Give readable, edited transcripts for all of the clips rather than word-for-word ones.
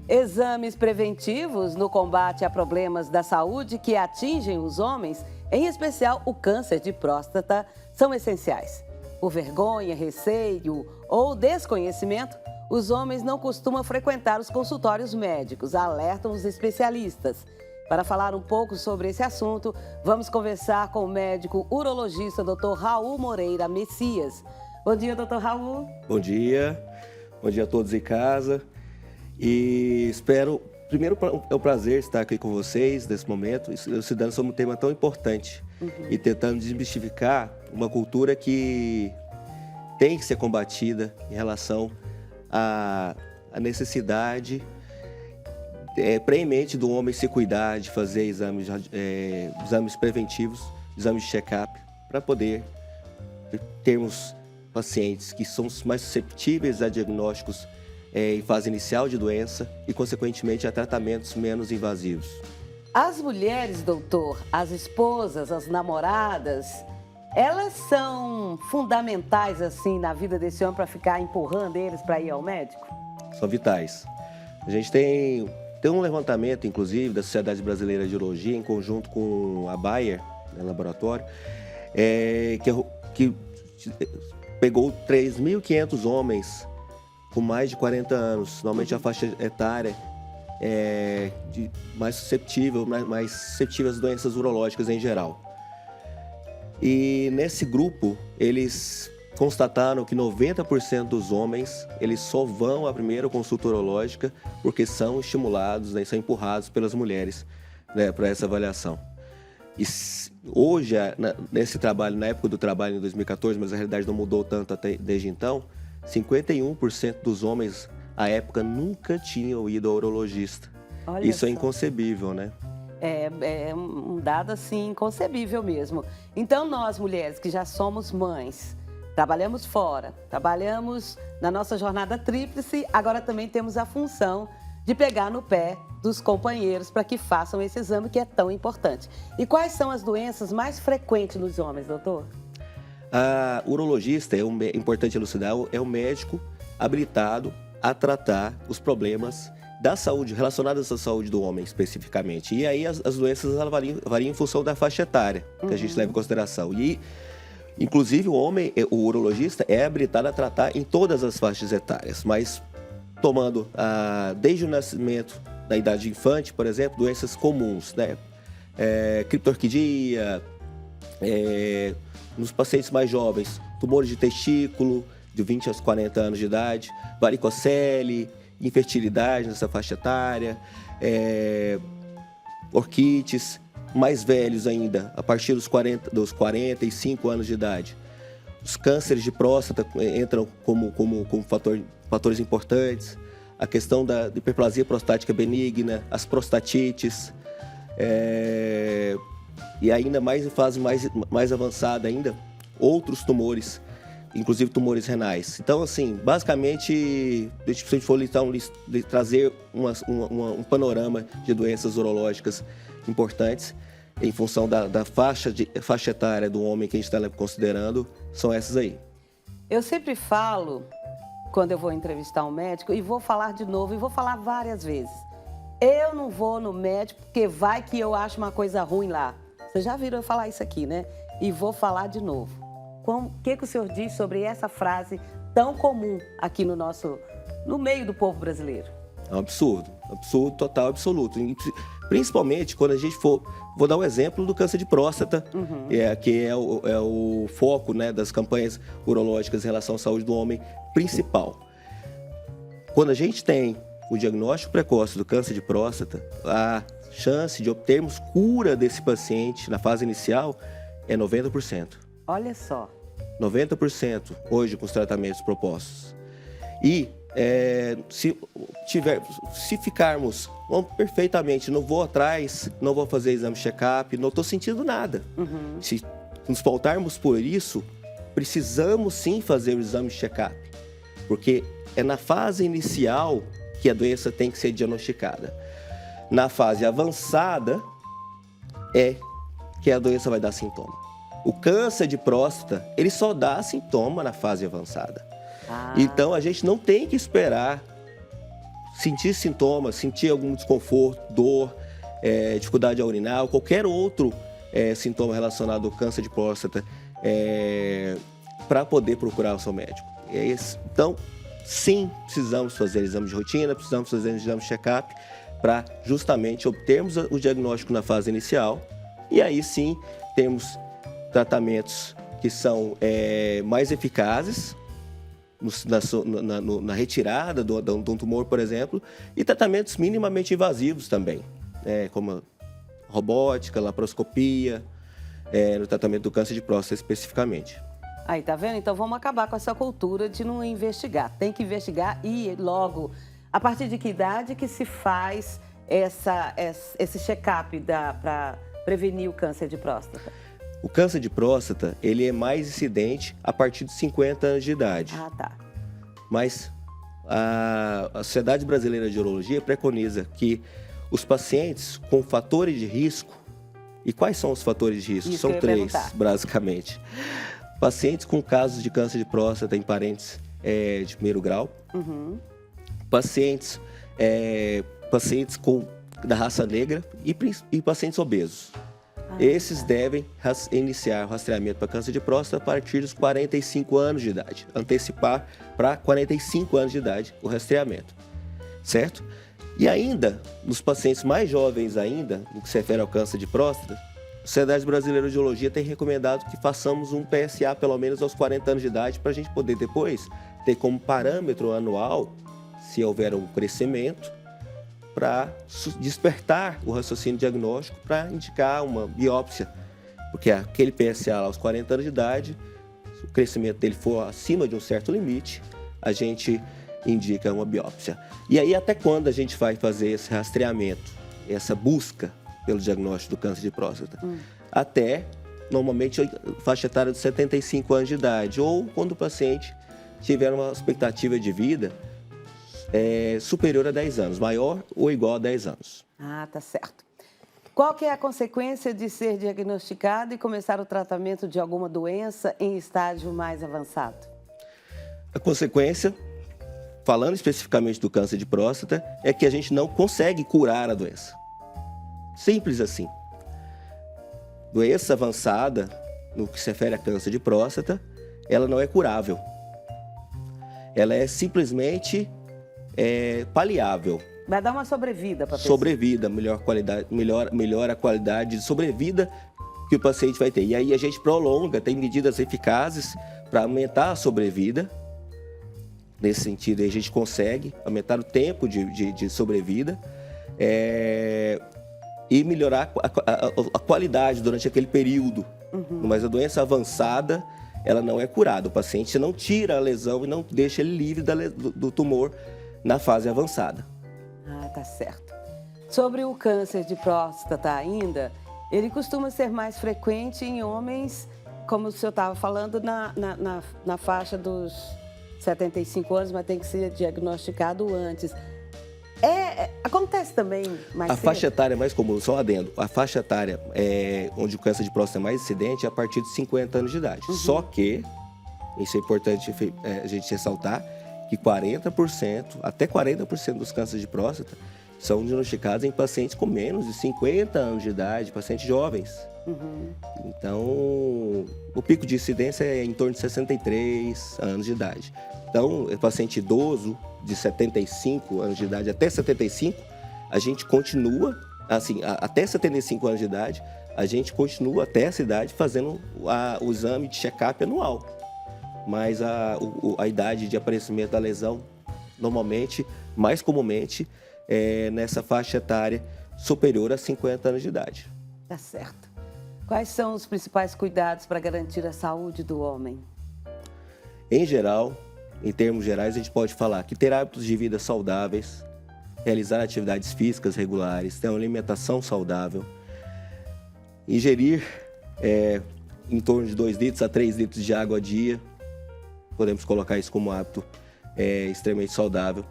Exames preventivos no combate a problemas da saúde que atingem os homens, em especial o câncer de próstata, são essenciais. Por vergonha, receio ou desconhecimento, os homens não costumam frequentar os consultórios médicos, alertam os especialistas. Para falar um pouco sobre esse assunto, vamos conversar com o médico urologista Dr. Raul Moreira Messias. Bom dia, Dr. Raul. Bom dia a todos em casa. E espero, primeiro é um prazer estar aqui com vocês nesse momento, elucidando sobre um tema tão importante e tentando desmistificar uma cultura que tem que ser combatida em relação à necessidade preemente do homem se cuidar, de fazer exames preventivos, exames de check-up, para poder termos pacientes que são mais susceptíveis a diagnósticos em fase inicial de doença e, consequentemente, a tratamentos menos invasivos. As mulheres, doutor, as esposas, as namoradas, elas são fundamentais, assim, na vida desse homem para ficar empurrando eles para ir ao médico? São vitais. A gente tem um levantamento, inclusive, da Sociedade Brasileira de Urologia, em conjunto com a Bayer, laboratório, que pegou 3.500 homens com mais de 40 anos. Normalmente a faixa etária mais suscetível às doenças urológicas em geral. E nesse grupo, eles constataram que 90% dos homens, eles só vão à primeira consulta urológica porque são estimulados, são empurrados pelas mulheres, para essa avaliação. E hoje, nesse trabalho, na época do trabalho em 2014, mas a realidade não mudou tanto desde então, 51% dos homens, à época, nunca tinham ido ao urologista. Olha Isso só. é inconcebível, né? É um dado, assim, inconcebível mesmo. Então, nós, mulheres que já somos mães, trabalhamos fora, trabalhamos na nossa jornada tríplice, agora também temos a função de pegar no pé dos companheiros para que façam esse exame que é tão importante. E quais são as doenças mais frequentes nos homens, doutor? A urologista, é importante elucidar, é o médico habilitado a tratar os problemas da saúde, relacionados à saúde do homem especificamente. E aí as doenças variam em função da faixa etária que a gente leva em consideração. E, inclusive, o urologista é habilitado a tratar em todas as faixas etárias, mas tomando desde o nascimento, da idade infante, por exemplo, doenças comuns, né? Criptorquidia, nos pacientes mais jovens, tumores de testículo, de 20 aos 40 anos de idade, varicocele, infertilidade nessa faixa etária, orquites, mais velhos ainda, a partir dos 45 anos de idade. Os cânceres de próstata entram como fatores importantes, a questão da hiperplasia prostática benigna, as prostatites, e ainda mais em fase mais avançada ainda, outros tumores, inclusive tumores renais. Então, assim, basicamente, se a gente for trazer um panorama de doenças urológicas importantes, em função da faixa etária do homem que a gente está considerando, são essas aí. Eu sempre falo, quando eu vou entrevistar um médico, e vou falar de novo, e vou falar várias vezes. Eu não vou no médico porque vai que eu acho uma coisa ruim lá. Vocês já viram eu falar isso aqui, né? E vou falar de novo. O que o senhor diz sobre essa frase tão comum aqui no meio do povo brasileiro? É um absurdo total, absoluto. Principalmente quando a gente vou dar um exemplo do câncer de próstata, que é o foco, né, das campanhas urológicas em relação à saúde do homem principal. Quando a gente tem o diagnóstico precoce do câncer de próstata, a chance de obtermos cura desse paciente na fase inicial é 90%. Olha só. 90% hoje com os tratamentos propostos. E se ficarmos perfeitamente, não vou atrás, não vou fazer exame check-up, não estou sentindo nada. Se nos pautarmos por isso, precisamos sim fazer o exame check-up, porque é na fase inicial que a doença tem que ser diagnosticada. Na fase avançada que a doença vai dar sintoma. O câncer de próstata, ele só dá sintoma na fase avançada. Então, a gente não tem que esperar sentir sintomas, sentir algum desconforto, dor, dificuldade a urinar, ou qualquer outro sintoma relacionado ao câncer de próstata, para poder procurar o seu médico. Então, sim, precisamos fazer exame de rotina, precisamos fazer exame de check-up para justamente obtermos o diagnóstico na fase inicial. E aí sim, temos tratamentos que são mais eficazes na retirada de um tumor, por exemplo, e tratamentos minimamente invasivos também, como robótica, laparoscopia, no tratamento do câncer de próstata especificamente. Aí, tá vendo? Então vamos acabar com essa cultura de não investigar. Tem que investigar e logo. A partir de que idade que se faz esse check-up para prevenir o câncer de próstata? O câncer de próstata, ele é mais incidente a partir de 50 anos de idade. Ah, tá. Mas a Sociedade Brasileira de Urologia preconiza que os pacientes com fatores de risco, e quais são os fatores de risco? São 3, basicamente. Pacientes com casos de câncer de próstata em parentes de primeiro grau, pacientes da raça negra e pacientes obesos. Esses devem iniciar o rastreamento para câncer de próstata a partir dos 45 anos de idade. Antecipar para 45 anos de idade o rastreamento, certo? E ainda, nos pacientes mais jovens ainda, no que se refere ao câncer de próstata, a Sociedade Brasileira de Urologia tem recomendado que façamos um PSA pelo menos aos 40 anos de idade para a gente poder depois ter como parâmetro anual, se houver um crescimento, para despertar o raciocínio diagnóstico para indicar uma biópsia. Porque aquele PSA aos 40 anos de idade, se o crescimento dele for acima de um certo limite, a gente indica uma biópsia. E aí até quando a gente vai fazer esse rastreamento, essa busca pelo diagnóstico do câncer de próstata? Até, normalmente, faixa etária de 75 anos de idade, ou quando o paciente tiver uma expectativa de vida superior a 10 anos, maior ou igual a 10 anos. Ah, tá certo. Qual que é a consequência de ser diagnosticado e começar o tratamento de alguma doença em estágio mais avançado? A consequência, falando especificamente do câncer de próstata, é que a gente não consegue curar a doença. Simples assim. Doença avançada, no que se refere a câncer de próstata, ela não é curável. Ela é simplesmente paliável. Vai dar uma sobrevida para a pessoa. Sobrevida, melhora a qualidade de sobrevida que o paciente vai ter. E aí a gente prolonga, tem medidas eficazes para aumentar a sobrevida. Nesse sentido, a gente consegue aumentar o tempo de sobrevida e melhorar a qualidade durante aquele período. Mas a doença avançada, ela não é curada. O paciente não tira a lesão e não deixa ele livre do tumor na fase avançada. Ah, tá certo. Sobre o câncer de próstata ainda, ele costuma ser mais frequente em homens, como o senhor estava falando, na faixa dos 75 anos, mas tem que ser diagnosticado antes. Acontece também mais cedo? A faixa etária mais comum, só adendo, a faixa etária onde o câncer de próstata é mais incidente é a partir de 50 anos de idade. Só que, isso é importante a gente ressaltar, que 40%, até 40% dos cânceres de próstata são diagnosticados em pacientes com menos de 50 anos de idade, pacientes jovens. Então, o pico de incidência é em torno de 63 anos de idade. Então, o paciente idoso de 75 anos de idade até 75, a gente continua, assim, até 75 anos de idade, a gente continua até essa idade fazendo o exame de check-up anual. Mas a idade de aparecimento da lesão, normalmente, mais comumente, é nessa faixa etária superior a 50 anos de idade. Tá certo. Quais são os principais cuidados para garantir a saúde do homem? Em geral, em termos gerais, a gente pode falar que ter hábitos de vida saudáveis, realizar atividades físicas regulares, ter uma alimentação saudável, ingerir em torno de 2 litros a 3 litros de água a dia, podemos colocar isso como hábito extremamente saudável.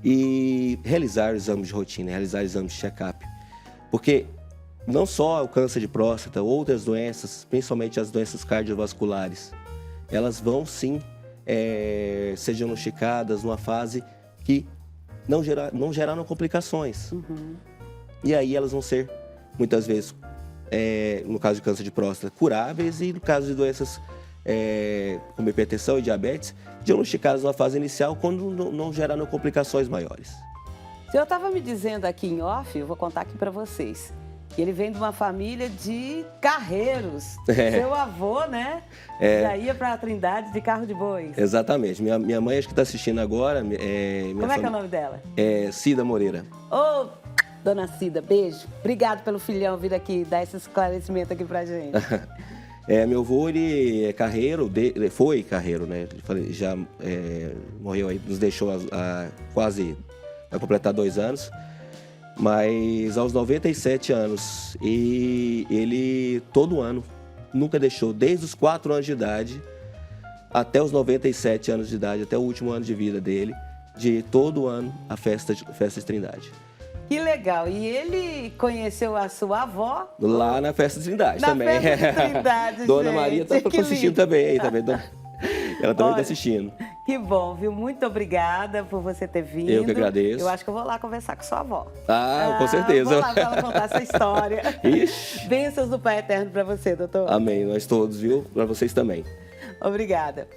E realizar exames de rotina, realizar exames de check-up. Porque não só o câncer de próstata, outras doenças, principalmente as doenças cardiovasculares, elas vão sim ser diagnosticadas numa fase que não geraram complicações. E aí elas vão ser, muitas vezes, no caso de câncer de próstata, curáveis, e no caso de doenças como hipertensão e diabetes, diagnosticadas na fase inicial quando não geraram complicações maiores. O senhor estava me dizendo aqui em off, eu vou contar aqui para vocês, que ele vem de uma família de carreiros. Seu avô, né? Já ia para a Trindade de carro de bois. Exatamente. Minha mãe, acho que está assistindo agora. Como é que é o nome dela? Cida Moreira. Ô, dona Cida, beijo. Obrigado pelo filhão vir aqui dar esse esclarecimento aqui pra gente. Meu avô, ele é carreiro, foi carreiro, né? Ele já morreu aí, nos deixou quase, vai completar 2 anos. Mas aos 97 anos, e ele todo ano, nunca deixou, desde os 4 anos de idade até os 97 anos de idade, até o último ano de vida dele, de todo ano a festa de Trindade. Que legal. E ele conheceu a sua avó? Lá na festa de Trindade também. Na festa de Trindade, Dona gente. Maria está assistindo também aí, também. Ela também está assistindo. Que bom, viu? Muito obrigada por você ter vindo. Eu que agradeço. Eu acho que eu vou lá conversar com sua avó. Com certeza. Vou lá para ela contar essa história. Ixi. Bênçãos do Pai Eterno para você, doutor. Amém. Nós todos, viu? Para vocês também. Obrigada.